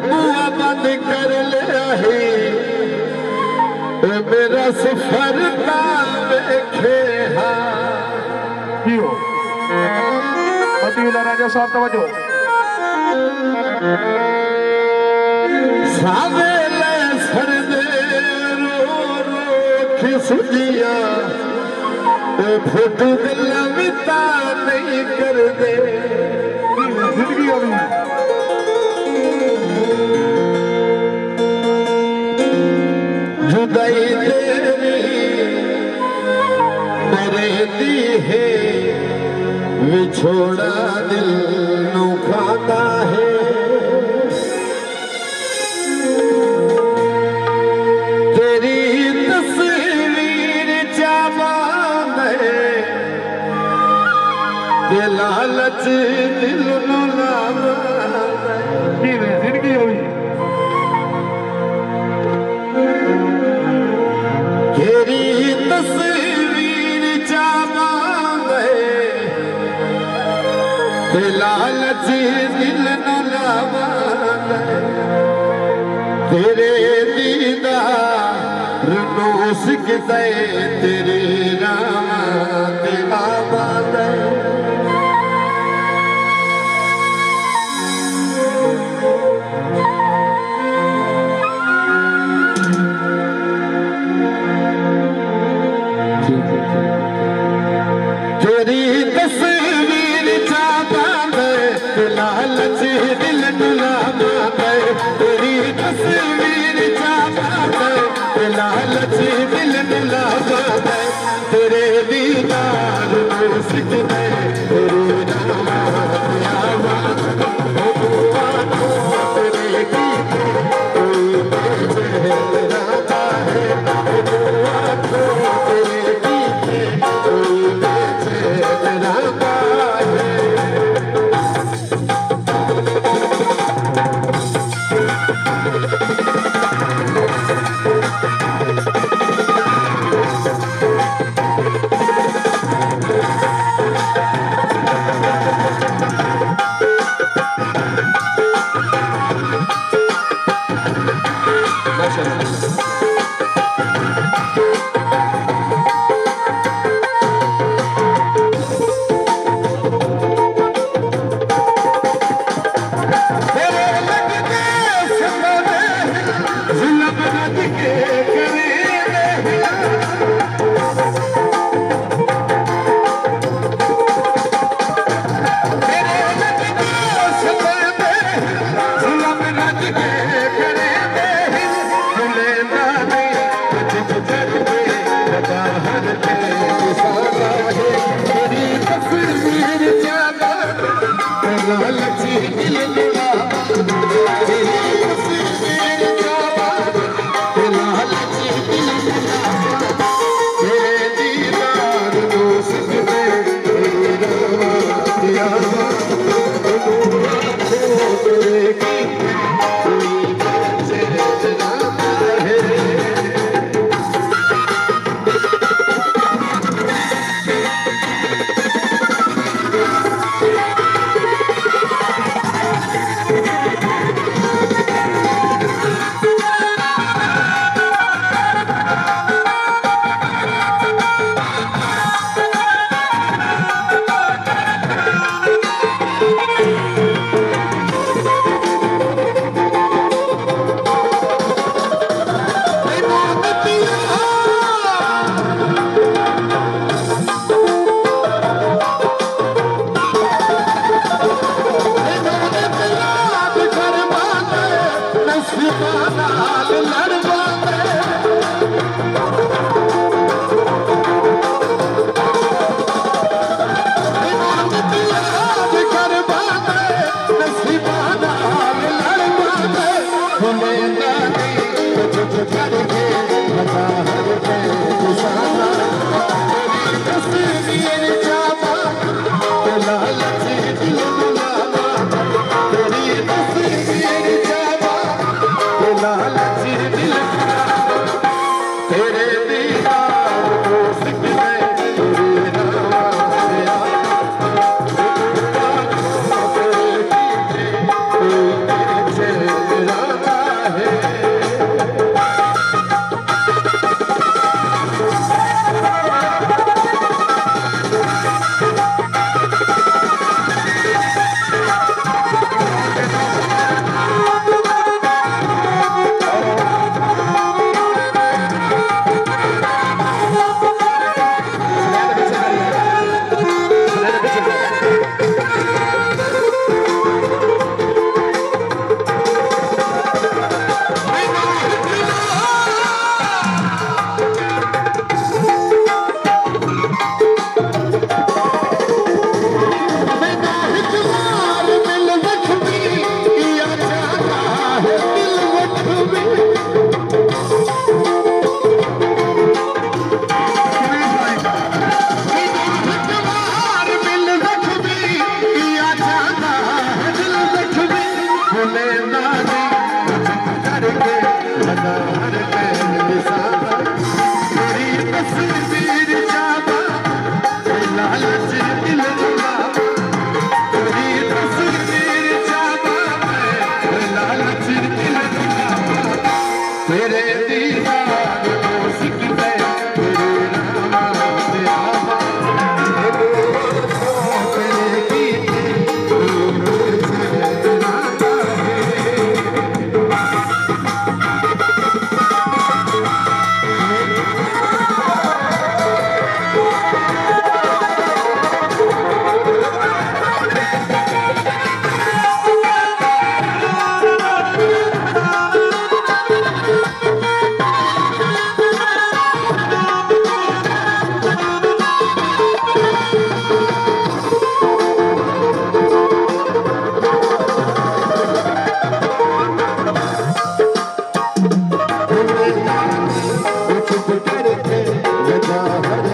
बुआ बंद कर लिया है मेरा सफर ना देखे क्यों राजा साहब तवज्जो सावेले सरदे रो रो खिस दिया फोटो दिल मिता नहीं कर दे जिंदगी अभी जुदाई तेरी मेरे दी है विछोड़ा दिल नु खाता है तेरी तस्वीर चाबान है ते लालच दिल नु लावा जिंदगी अभी तेरी तस्वीर चाबान है ते लालच दिल न लावा तेरे दीदार नो सिकते तेरे नाम ते आबाद तेरी तस्वीर चाबाद लालच दिल डुलावा तेरी तस्वीर चाबाद लालच दिल डुलावा तेरे दीदार को सिकते तेरे नाम आबाद तेरे गीत कोई बेचैन रहता है तेरे गीत कोई बेचैन रहता है लालच दिल नाज़ी करके लगा हर पैर निशाना तेरी तस्वीर चाहता लालच दिल रुलावा तेरी तस्वीर चाहता मैं लालच दिल रुलावा तेरे दीदार को सिकते तेरे नाम से आवा तेरे गीते चुप करके लगा हर